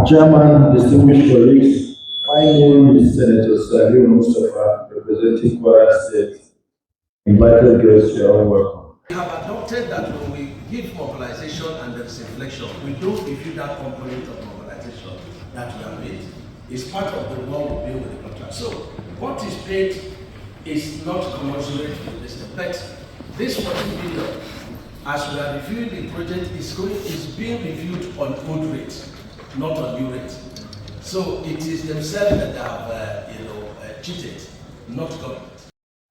Chairman, distinguished colleagues, my name is Senator Salim Mustafa, representing Kwara State. Invited guests, you are all welcome. We have adopted that when we give mobilization and there is inflection, we don't review that component of mobilization that we have made. It's part of the law we build with the contract. So what is paid is not commensurate with this. But this 14 billion, as we are reviewing the project, is being reviewed on old rates, not on new rates. So it is themselves that have cheated, not government.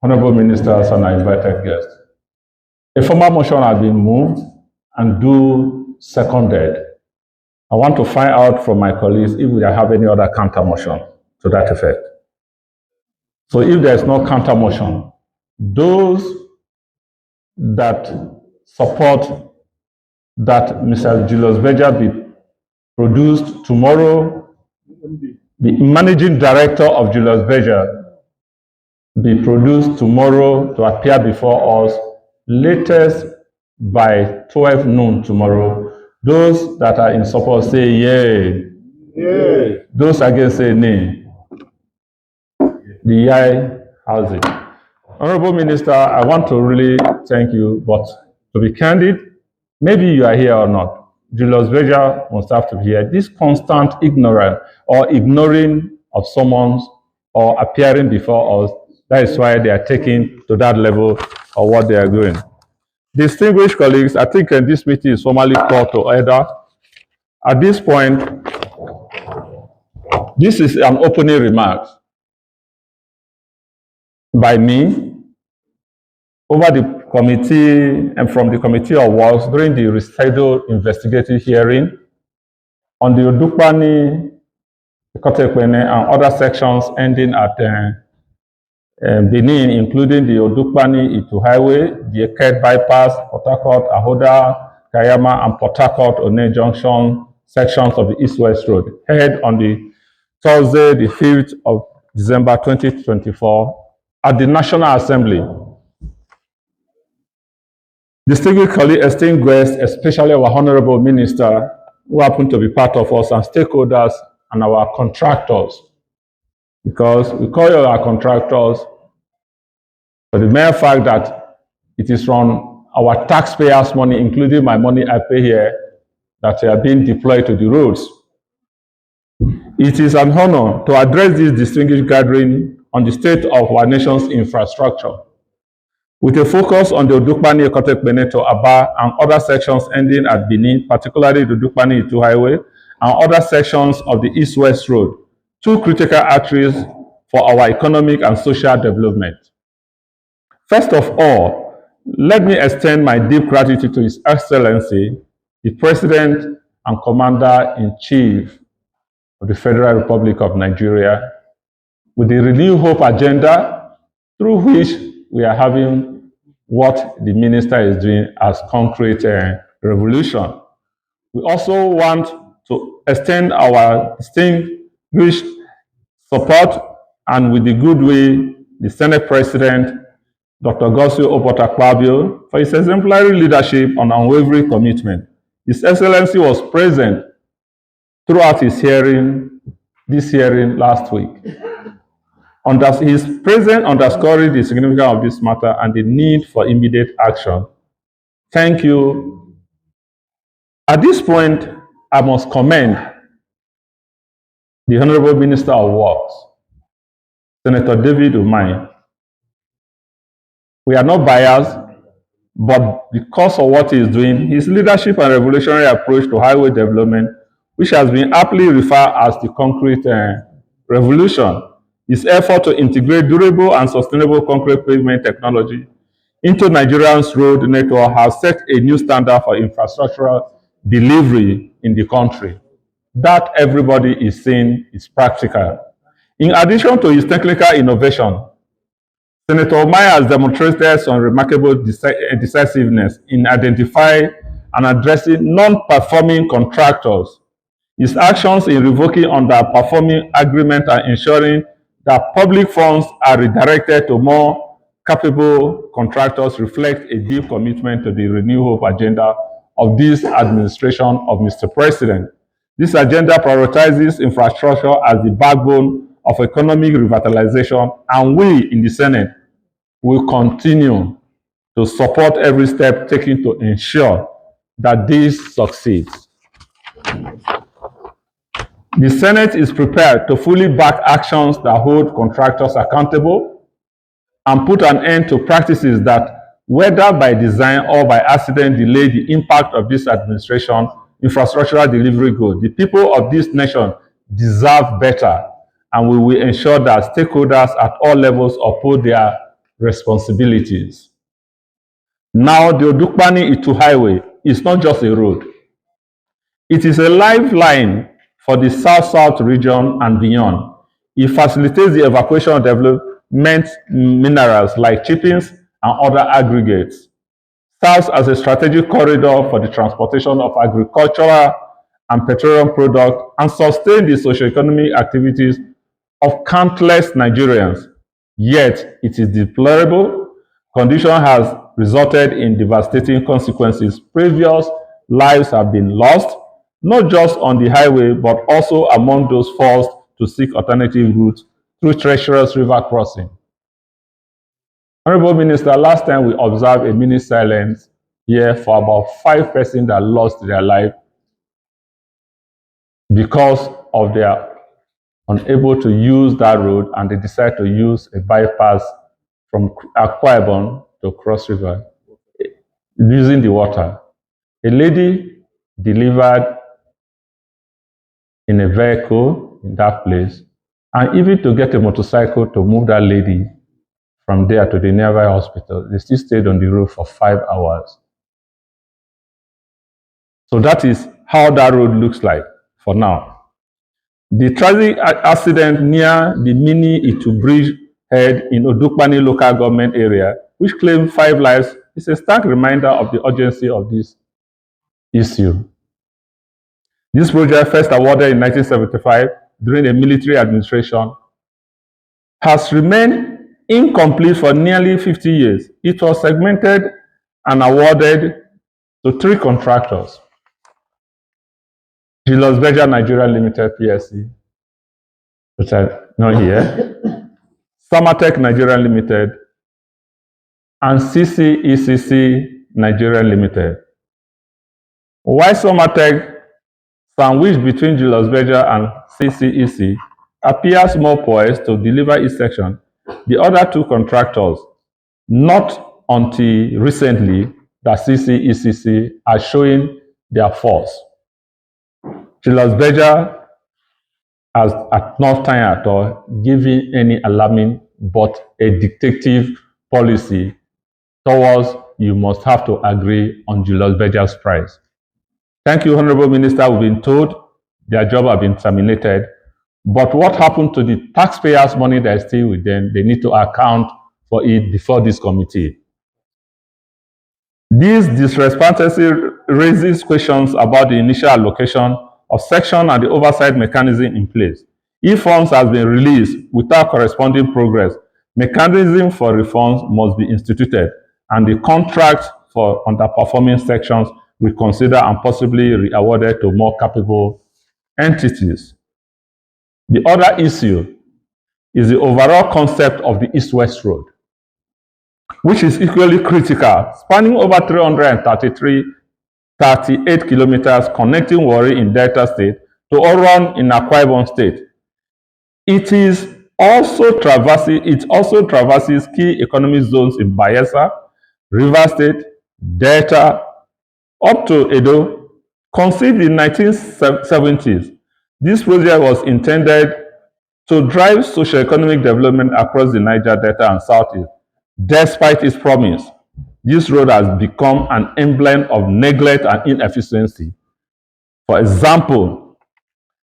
Honorable Ministers and our invited guests, a formal motion has been moved and due seconded. I want to find out from my colleagues if we have any other counter motion to that effect. So if there is no counter motion, those that support that Mr. Julius Berger be produced tomorrow, the managing director of Julius Berger be produced tomorrow to appear before us, latest by 12 noon tomorrow. Those that are in support say yay. Yay. Those against say nay. The yay has it. Honorable Minister, I want to really thank you, but to be candid, maybe you are here or not. Julius Berger must have to be here. This constant ignorance or ignoring of summons or appearing before us, that is why they are taking to that level of what they are doing. Distinguished colleagues, I think this meeting is formally called to order. At this point, this is an opening remark by me over the committee and from the Committee of Works during the rescheduled investigative hearing on the Odukpani, Kotekpene, and other sections ending at Benin, including the Odukpani Itu Highway, the Eket Bypass, Port Harcourt, Ahoda, Kayama, and Port Harcourt One Junction sections of the East-West Road, held on the Thursday, the 5th of December 2024, at the National Assembly. Distinguished colleagues, esteemed guests, especially our Honorable Minister, who happen to be part of us, and stakeholders and our contractors, because we call you our contractors for the mere fact that it is from our taxpayers' money, including my money I pay here, that are being deployed to the roads. It is an honor to address this distinguished gathering on the state of our nation's infrastructure, with a focus on the Odukpani Ekotekpene to Aba and other sections ending at Benin, particularly the Odukpani Itu Highway and other sections of the East-West Road, two critical arteries for our economic and social development. First of all, let me extend my deep gratitude to His Excellency, the President and Commander-in-Chief of the Federal Republic of Nigeria, with the Renew Hope agenda, through which we are having what the Minister is doing as concrete revolution. We also want to extend our distinguished support and with the goodwill, the Senate President, Dr. Gosio Opotakpabio, for his exemplary leadership and unwavering commitment. His Excellency was present throughout his hearing, this hearing last week. His presence underscoring the significance of this matter and the need for immediate action. Thank you. At this point, I must commend the Honorable Minister of Works, Senator David Umahi. We are not biased, but because of what he is doing, his leadership and revolutionary approach to highway development, which has been aptly referred as the concrete revolution, his effort to integrate durable and sustainable concrete pavement technology into Nigeria's road network has set a new standard for infrastructural delivery in the country. That everybody is saying is practical. In addition to his technical innovation, Senator Umahi has demonstrated some remarkable decisiveness in identifying and addressing non-performing contractors. His actions in revoking underperforming agreements and ensuring that public funds are redirected to more capable contractors reflect a deep commitment to the Renew Hope agenda of this administration of Mr. President. This agenda prioritizes infrastructure as the backbone of economic revitalization, and we in the Senate will continue to support every step taken to ensure that this succeeds. The Senate is prepared to fully back actions that hold contractors accountable and put an end to practices that, whether by design or by accident, delay the impact of this administration infrastructural delivery goal. The people of this nation deserve better, and we will ensure that stakeholders at all levels uphold their responsibilities. Now, the Odukpani-Itu Highway is not just a road. It is a lifeline for the South-South region and beyond. It facilitates the evacuation of development minerals like chippings and other aggregates, serves as a strategic corridor for the transportation of agricultural and petroleum products, and sustains the socio-economic activities of countless Nigerians. Yet, it is deplorable condition has resulted in devastating consequences. Previous lives have been lost, not just on the highway, but also among those forced to seek alternative routes through treacherous river crossing. Honorable Minister, last time we observed a minute silence here for about 5 persons that lost their life because of their unable to use that road, and they decide to use a bypass from Akwa Ibom to Cross River using the water. A lady delivered in a vehicle in that place, and even to get a motorcycle to move that lady from there to the nearby hospital, they still stayed on the road for 5 hours. So that is how that road looks like for now. The tragic accident near the mini Itu Bridge head in Odukpani local government area, which claimed 5 lives, is a stark reminder of the urgency of this issue. This project, first awarded in 1975 during a military administration, has remained incomplete for nearly 50 years. It was segmented and awarded to 3 contractors: Julius Berger Nigeria Limited PSC, which are not here, Samatech Nigeria Limited, and CCECC Nigeria Limited. While Samatech, sandwiched between Julius Berger and CCEC, appears more poised to deliver its section, the other 2 contractors, not until recently that CCECC are showing their force. Julius Berger has at no time at all given any alarming but a dictative policy towards you must have to agree on Julius Berger's price. Thank you, Honorable Minister. We've been told their job has been terminated. But what happened to the taxpayers' money that is still with them? They need to account for it before this committee. This discrepancy raises questions about the initial allocation of section and the oversight mechanism in place. If funds have been released without corresponding progress, mechanism for refunds must be instituted, and the contract for underperforming sections reconsidered and possibly re-awarded to more capable entities. The other issue is the overall concept of the East-West Road, which is equally critical, spanning over 38 kilometers, connecting Warri in Delta State to Oron in Akwa Ibom State. It also traverses key economic zones in Bayelsa, Rivers State, Delta, up to Edo. Conceived in 1970s, this project was intended to drive socio-economic development across the Niger Delta and Southeast. Despite its promise, this road has become an emblem of neglect and inefficiency. For example,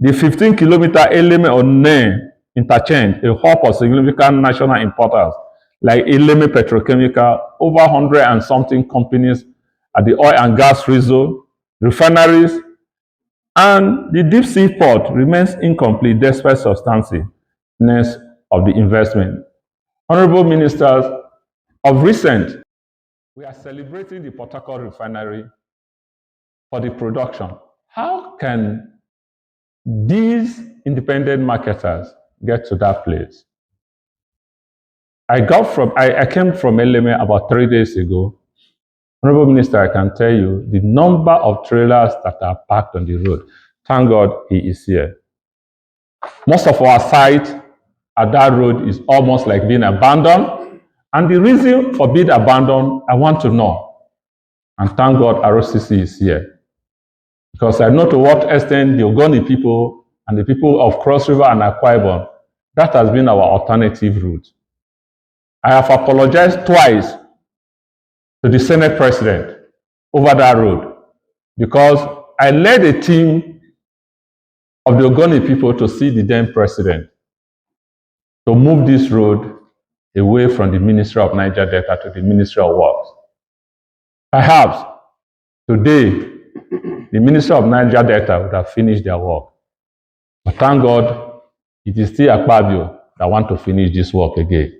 the 15-kilometer Eleme-One interchange, a hub of significant national importance, like Eleme Petrochemical, over 100 and something companies at the oil and gas refineries, and the deep sea port remains incomplete despite substantiveness of the investment. Honorable Ministers, of recent, we are celebrating the Port Harcourt refinery for the production. How can these independent marketers get to that place. I came from Eleme about 3 days ago. Honorable Minister, I can tell you the number of trailers that are parked on the road. Thank God he is here. Most of our site at that road is almost like being abandoned. And the reason for being abandoned, I want to know. And thank God ROCC is here. Because I know to what extent the Ogoni people and the people of Cross River and Akwa Ibom, that has been our alternative route. I have apologized twice to the Senate President over that road because I led a team of the Ogoni people to see the then president to move this road away from the Ministry of Niger Delta to the Ministry of Works. Perhaps today, the Ministry of Niger Delta would have finished their work. But thank God, it is still Akpabio that want to finish this work again.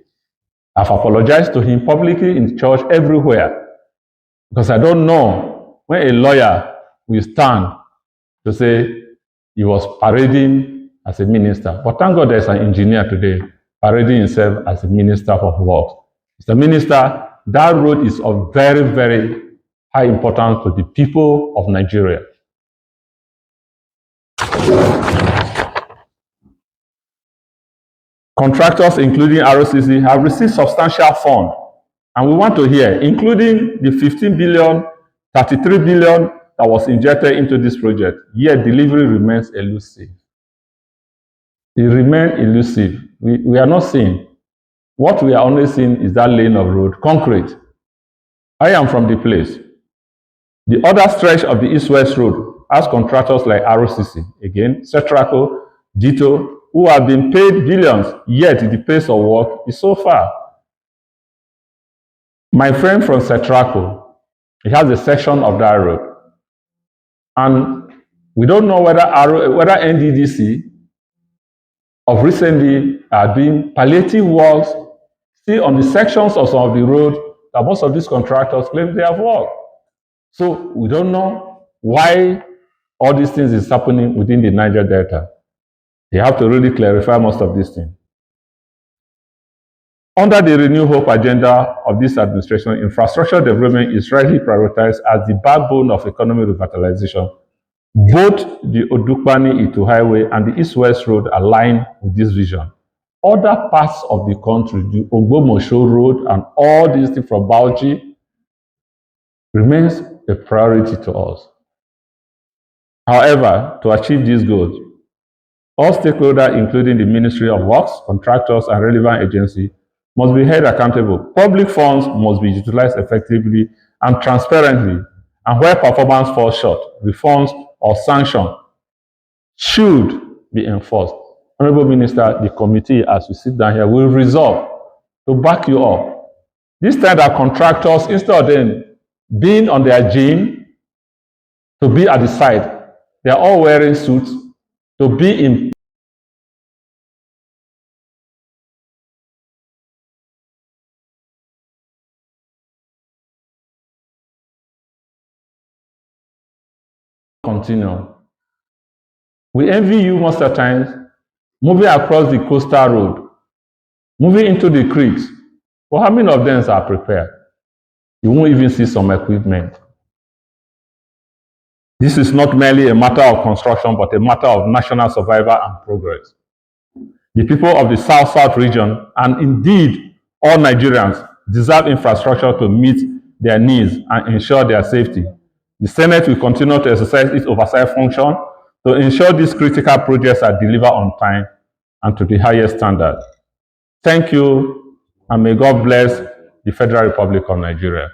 I've apologized to him publicly in church everywhere because I don't know when a lawyer will stand to say he was parading as a minister. But thank God there's an engineer today parading himself as a minister of works. Mr. Minister, that road is of very, very high importance to the people of Nigeria. Contractors, including ROCC, have received substantial funds, and we want to hear, including the 15 billion, 33 billion that was injected into this project, yet delivery remains elusive. It remains elusive. We are not seeing. What we are only seeing is that lane of road, concrete. I am from the place. The other stretch of the east-west road has contractors like ROCC, again, Cetraco, Dito, who have been paid billions, yet the pace of work is so far. My friend from Cetraco, he has a section of that road. And we don't know whether NDDC of recently are doing palliative works still on the sections of some of the road that most of these contractors claim they have worked. So we don't know why all these things is happening within the Niger Delta. They have to really clarify most of these things. Under the Renew Hope agenda of this administration, infrastructure development is rightly prioritized as the backbone of economic revitalization. Both the Odukpani-Itu Highway and the East-West Road align with this vision. Other parts of the country, the Ogbomosho Road and all these things from Bauchi, remains a priority to us. However, to achieve these goals, all stakeholders, including the Ministry of Works, contractors, and relevant agencies, must be held accountable. Public funds must be utilized effectively and transparently, and where performance falls short, reforms or sanctions should be enforced. Honorable Minister, the committee, as we sit down here, will resolve to back you up. This time that contractors, instead of them being on their gym to be at the side, they are all wearing suits to be in continue. We envy you most of the times moving across the coastal road, moving into the creeks. But how many of them are prepared? You won't even see some equipment. This is not merely a matter of construction, but a matter of national survival and progress. The people of the South-South region, and indeed all Nigerians, deserve infrastructure to meet their needs and ensure their safety. The Senate will continue to exercise its oversight function to ensure these critical projects are delivered on time and to the highest standard. Thank you, and may God bless the Federal Republic of Nigeria.